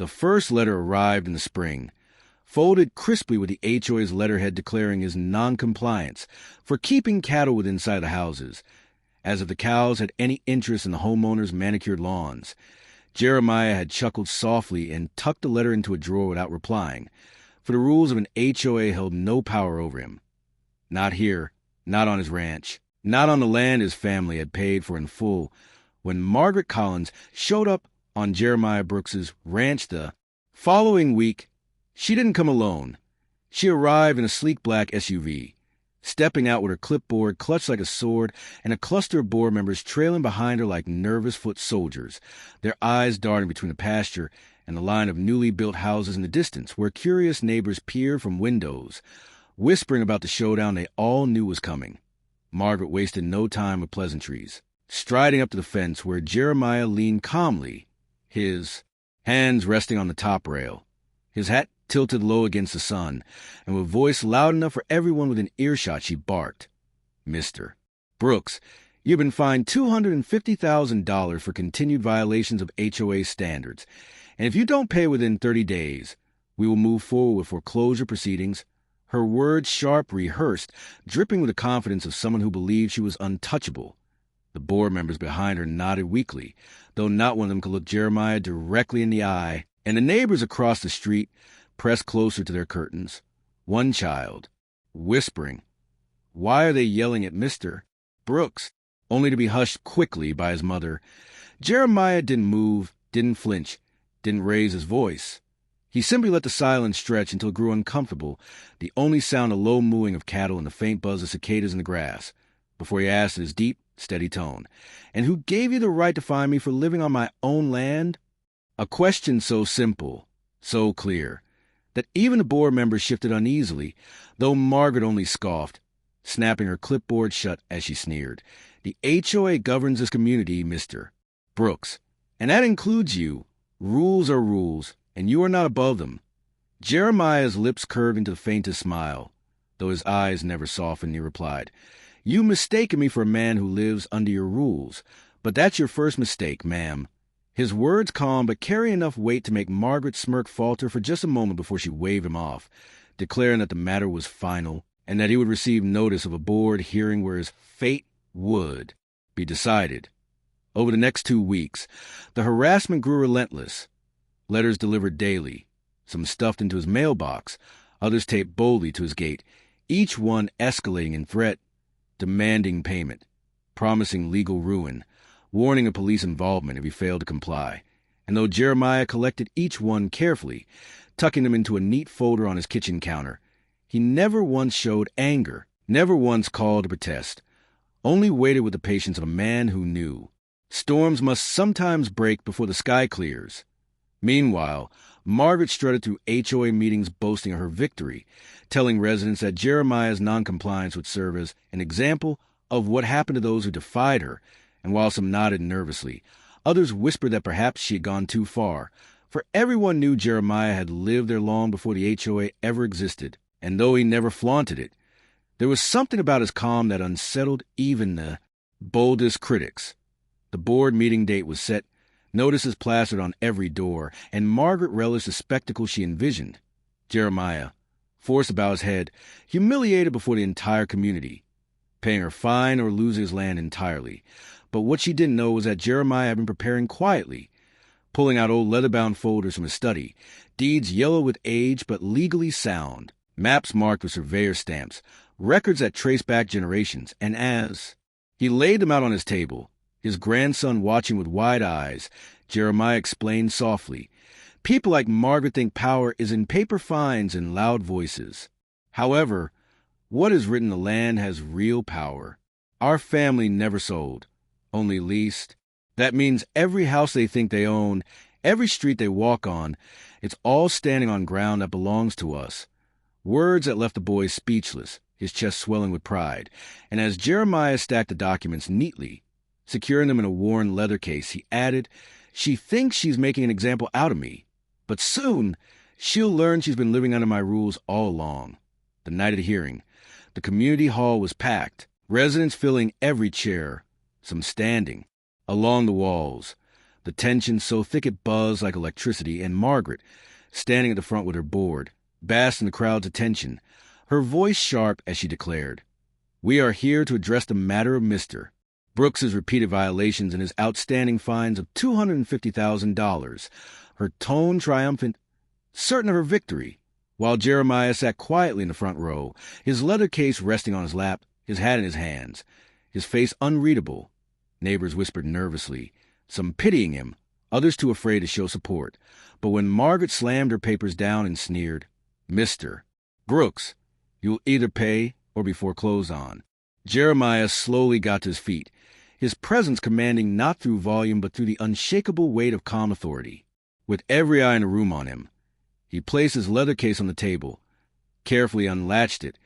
The first letter arrived in the spring, folded crisply with the HOA's letterhead declaring his noncompliance for keeping cattle within sight of the houses, as if the cows had any interest in the homeowners' manicured lawns. Jeremiah had chuckled softly and tucked the letter into a drawer without replying, for the rules of an HOA held no power over him. Not here, not on his ranch, not on the land his family had paid for in full. When Margaret Collins showed up on Jeremiah Brooks's ranch the following week, she didn't come alone. She arrived in a sleek black SUV, stepping out with her clipboard clutched like a sword and a cluster of board members trailing behind her like nervous foot soldiers, their eyes darting between the pasture and the line of newly built houses in the distance where curious neighbors peered from windows, whispering about the showdown they all knew was coming. Margaret wasted no time with pleasantries, striding up to the fence where Jeremiah leaned calmly, his hands resting on the top rail, his hat tilted low against the sun, and with voice loud enough for everyone within earshot, she barked, "Mr. Brooks, you've been fined $250,000 for continued violations of HOA standards, and if you don't pay within 30 days, we will move forward with foreclosure proceedings." Her words sharp, rehearsed, dripping with the confidence of someone who believed she was untouchable. The board members behind her nodded weakly, though not one of them could look Jeremiah directly in the eye, and the neighbors across the street pressed closer to their curtains, one child whispering, "Why are they yelling at Mr. Brooks?" only to be hushed quickly by his mother. Jeremiah didn't move, didn't flinch, didn't raise his voice. He simply let the silence stretch until it grew uncomfortable, the only sound a low mooing of cattle and the faint buzz of cicadas in the grass, before he asked in his deep, steady tone, "And who gave you the right to fine me for living on my own land?" A question so simple, so clear, that even the board members shifted uneasily, though Margaret only scoffed, snapping her clipboard shut as she sneered. "The HOA governs this community, Mr. Brooks, and that includes you. Rules are rules, and you are not above them." Jeremiah's lips curved into the faintest smile, though his eyes never softened. He replied, "You mistaken me for a man who lives under your rules, but that's your first mistake, ma'am." His words calm but carry enough weight to make Margaret's smirk falter for just a moment before she waved him off, declaring that the matter was final and that he would receive notice of a board hearing where his fate would be decided. Over the next 2 weeks, the harassment grew relentless. Letters delivered daily, some stuffed into his mailbox, others taped boldly to his gate, each one escalating in threat, demanding payment, promising legal ruin, warning of police involvement if he failed to comply. And though Jeremiah collected each one carefully, tucking them into a neat folder on his kitchen counter, he never once showed anger, never once called to protest, only waited with the patience of a man who knew. Storms must sometimes break before the sky clears. Meanwhile, Margaret strutted through HOA meetings boasting of her victory, telling residents that Jeremiah's noncompliance would serve as an example of what happened to those who defied her, and while some nodded nervously, others whispered that perhaps she had gone too far, for everyone knew Jeremiah had lived there long before the HOA ever existed, and though he never flaunted it, there was something about his calm that unsettled even the boldest critics. The board meeting date was set, notices plastered on every door, and Margaret relished the spectacle she envisioned. Jeremiah, forced about his head, humiliated before the entire community, paying her fine or losing his land entirely. But what she didn't know was that Jeremiah had been preparing quietly, pulling out old leather-bound folders from his study, deeds yellow with age but legally sound, maps marked with surveyor stamps, records that trace back generations, and as he laid them out on his table, his grandson watching with wide eyes, Jeremiah explained softly, "People like Margaret think power is in paper fines and loud voices. However, what is written in the land has real power. Our family never sold, only leased. That means every house they think they own, every street they walk on, it's all standing on ground that belongs to us." Words that left the boy speechless, his chest swelling with pride, and as Jeremiah stacked the documents neatly, securing them in a worn leather case, he added, "She thinks she's making an example out of me, but soon she'll learn she's been living under my rules all along." The night of the hearing, the community hall was packed, residents filling every chair, some standing, along the walls. the tension so thick it buzzed like electricity, and Margaret, standing at the front with her board, basked in the crowd's attention, her voice sharp as she declared, "We are here to address the matter of Mr. Brooks's repeated violations and his outstanding fines of $250,000, her tone triumphant, certain of her victory, while Jeremiah sat quietly in the front row, his leather case resting on his lap, his hat in his hands, his face unreadable. Neighbors whispered nervously, some pitying him, others too afraid to show support. But when Margaret slammed her papers down and sneered, "Mr. Brooks, you'll either pay or be foreclosed on," Jeremiah slowly got to his feet, his presence commanding not through volume but through the unshakable weight of calm authority. With every eye in the room on him, he placed his leather case on the table, carefully unlatched it,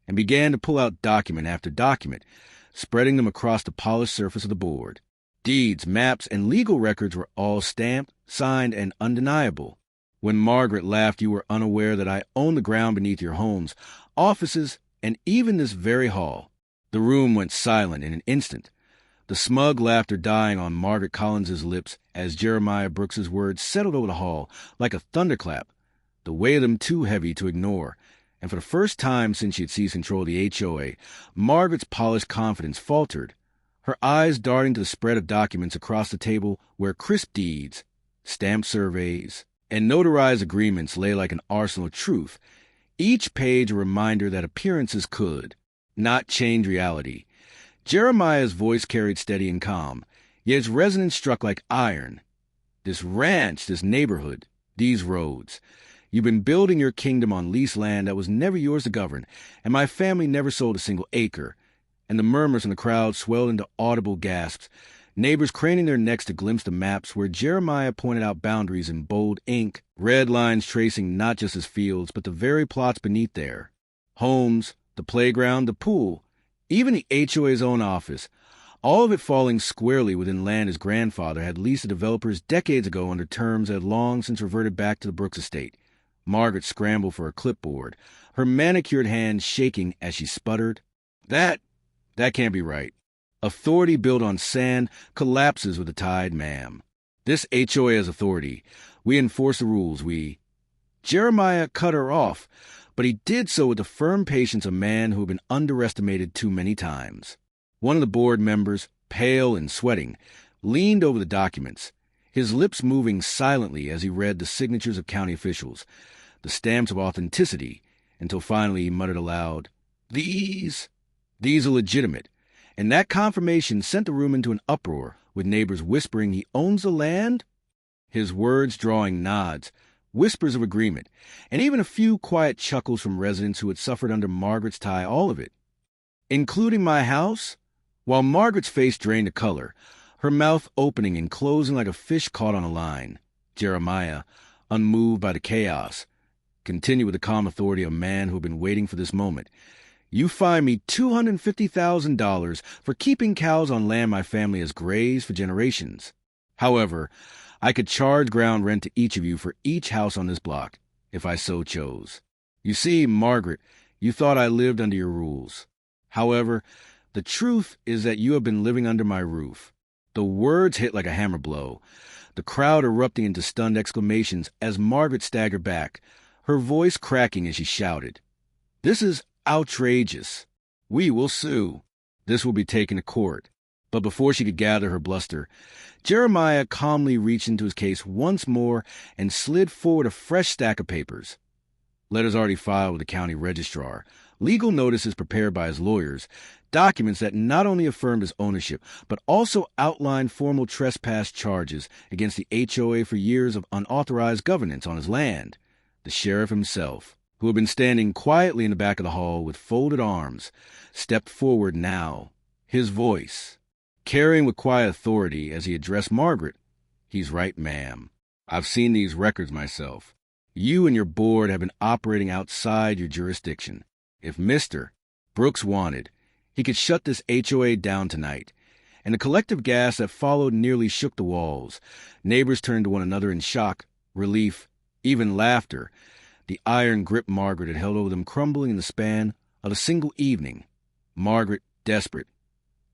and began to pull out document after document, spreading them across the polished surface of the board. Deeds, maps, and legal records were all stamped, signed, and undeniable. When Margaret laughed, you were unaware that I own the ground beneath your homes, offices, and even this very hall. The room went silent in an instant, the smug laughter dying on Margaret Collins's lips as Jeremiah Brooks's words settled over the hall like a thunderclap, the weight of them too heavy to ignore. And for the first time since she had seized control of the HOA, Margaret's polished confidence faltered, her eyes darting to the spread of documents across the table where crisp deeds, stamped surveys, and notarized agreements lay like an arsenal of truth, each page a reminder that appearances could not change reality. Jeremiah's voice carried steady and calm, yet its resonance struck like iron. This ranch, this neighborhood, these roads. You've been building your kingdom on leased land that was never yours to govern, and my family never sold a single acre. And the murmurs from the crowd swelled into audible gasps, neighbors craning their necks to glimpse the maps where Jeremiah pointed out boundaries in bold ink, red lines tracing not just his fields, but the very plots beneath there. Homes, the playground, the pool, even the HOA's own office, all of it falling squarely within land his grandfather had leased to developers decades ago under terms that had long since reverted back to the Brooks estate. Margaret scrambled for her clipboard, her manicured hands shaking as she sputtered, That can't be right. Authority built on sand collapses with the tide, ma'am. This HOA has authority. We enforce the rules, Jeremiah cut her off, but he did so with the firm patience of a man who had been underestimated too many times. One of the board members, pale and sweating, leaned over the documents, his lips moving silently as he read the signatures of county officials, the stamps of authenticity, until finally he muttered aloud, These are legitimate. And that confirmation sent the room into an uproar, with neighbors whispering he owns the land, his words drawing nods, whispers of agreement, and even a few quiet chuckles from residents who had suffered under Margaret's tie, all of it. Including my house? While Margaret's face drained the color, her mouth opening and closing like a fish caught on a line, Jeremiah, unmoved by the chaos, continued with the calm authority of a man who had been waiting for this moment. You fine me $250,000 for keeping cows on land my family has grazed for generations. However, I could charge ground rent to each of you for each house on this block, if I so chose. You see, Margaret, you thought I lived under your rules. However, the truth is that you have been living under my roof. The words hit like a hammer blow, the crowd erupting into stunned exclamations as Margaret staggered back, her voice cracking as she shouted, This is outrageous. We will sue. This will be taken to court. But before she could gather her bluster, Jeremiah calmly reached into his case once more and slid forward a fresh stack of papers. Letters already filed with the county registrar, legal notices prepared by his lawyers, documents that not only affirmed his ownership, but also outlined formal trespass charges against the HOA for years of unauthorized governance on his land. The sheriff himself, who had been standing quietly in the back of the hall with folded arms, stepped forward now, his voice carrying with quiet authority as he addressed Margaret. He's right, ma'am. I've seen these records myself. You and your board have been operating outside your jurisdiction. If Mr. Brooks wanted, he could shut this HOA down tonight. And the collective gasp that followed nearly shook the walls. Neighbors turned to one another in shock, relief, even laughter. The iron grip Margaret had held over them crumbling in the span of a single evening. Margaret, desperate,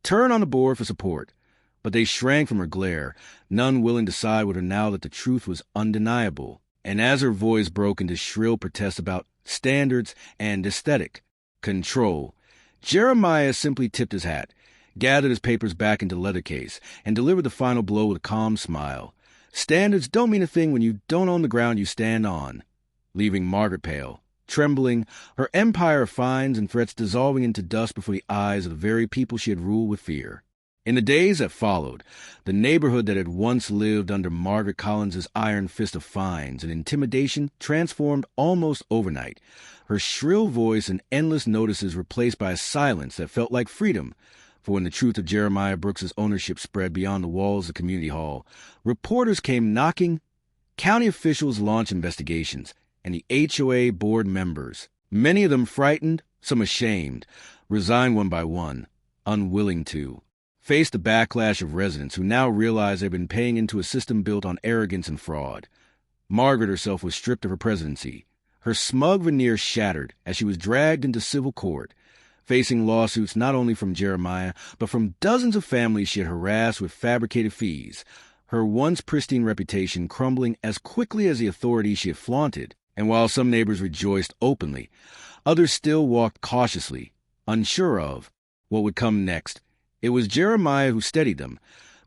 turned on the board for support, But they shrank from her glare, none willing to side with her now that the truth was undeniable. And as her voice broke into shrill protest about standards and aesthetic control, Jeremiah simply tipped his hat, gathered his papers back into the leather case, and delivered the final blow with a calm smile. Standards don't mean a thing when you don't own the ground you stand on, leaving Margaret pale, trembling, her empire of fines and threats dissolving into dust before the eyes of the very people she had ruled with fear. In the days that followed, the neighborhood that had once lived under Margaret Collins's iron fist of fines and intimidation transformed almost overnight, her shrill voice and endless notices replaced by a silence that felt like freedom. For when the truth of Jeremiah Brooks's ownership spread beyond the walls of the community hall, reporters came knocking, county officials launched investigations, and the HOA board members, many of them frightened, some ashamed, resigned one by one, unwilling to face the backlash of residents who now realized they'd been paying into a system built on arrogance and fraud. Margaret herself was stripped of her presidency, her smug veneer shattered as she was dragged into civil court, facing lawsuits not only from Jeremiah, but from dozens of families she had harassed with fabricated fees, her once pristine reputation crumbling as quickly as the authority she had flaunted. And while some neighbors rejoiced openly, others still walked cautiously, unsure of what would come next. It was Jeremiah who steadied them,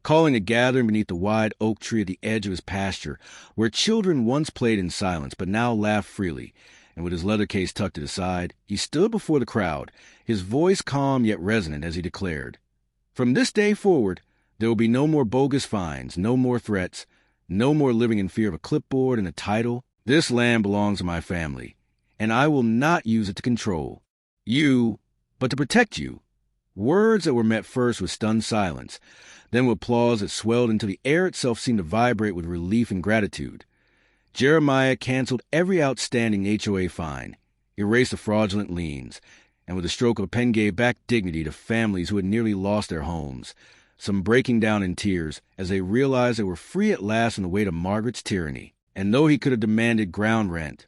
calling a gathering beneath the wide oak tree at the edge of his pasture, where children once played in silence but now laughed freely. And with his leather case tucked to the side, he stood before the crowd, his voice calm yet resonant as he declared, "From this day forward, there will be no more bogus fines, no more threats, no more living in fear of a clipboard and a title. This land belongs to my family, and I will not use it to control you, but to protect you." Words that were met first with stunned silence, then with applause that swelled until the air itself seemed to vibrate with relief and gratitude. Jeremiah canceled every outstanding HOA fine, erased the fraudulent liens, and with a stroke of a pen gave back dignity to families who had nearly lost their homes, some breaking down in tears as they realized they were free at last from the weight of Margaret's tyranny. And though he could have demanded ground rent,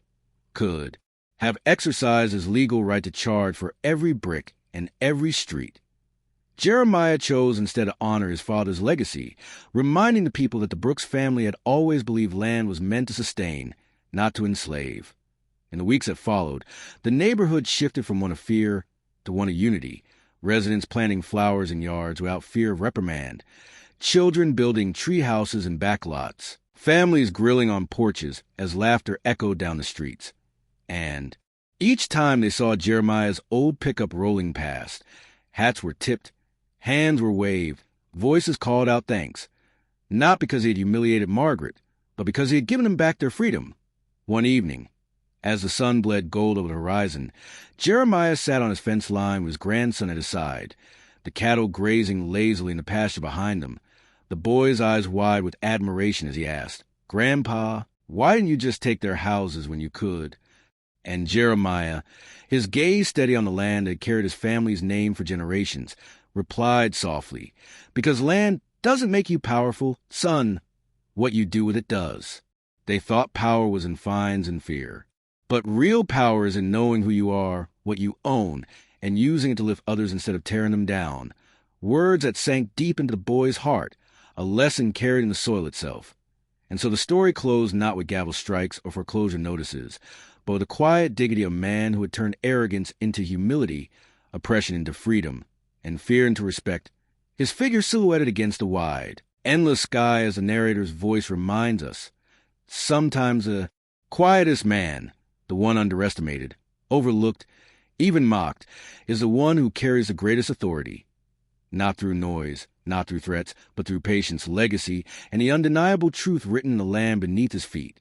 could have exercised his legal right to charge for every brick and every street, Jeremiah chose instead to honor his father's legacy, reminding the people that the Brooks family had always believed land was meant to sustain, not to enslave. In the weeks that followed, the neighborhood shifted from one of fear to one of unity, residents planting flowers in yards without fear of reprimand, children building tree houses in back lots, families grilling on porches as laughter echoed down the streets. And each time they saw Jeremiah's old pickup rolling past, hats were tipped, hands were waved, voices called out thanks, not because he had humiliated Margaret, but because he had given them back their freedom. One evening, as the sun bled gold over the horizon, Jeremiah sat on his fence line with his grandson at his side, the cattle grazing lazily in the pasture behind them, the boy's eyes wide with admiration as he asked, "Grandpa, why didn't you just take their houses when you could?" And Jeremiah, his gaze steady on the land that had carried his family's name for generations, replied softly, "Because land doesn't make you powerful, son. What you do with it does." They thought power was in fines and fear. But real power is in knowing who you are, what you own, and using it to lift others instead of tearing them down. Words that sank deep into the boy's heart, a lesson carried in the soil itself. And so the story closed not with gavel strikes or foreclosure notices, but with the quiet dignity of a man who had turned arrogance into humility, oppression into freedom, and fear into respect, his figure silhouetted against the wide, endless sky as the narrator's voice reminds us. Sometimes the quietest man, the one underestimated, overlooked, even mocked, is the one who carries the greatest authority. Not through noise, not through threats, but through patience, legacy, and the undeniable truth written in the land beneath his feet.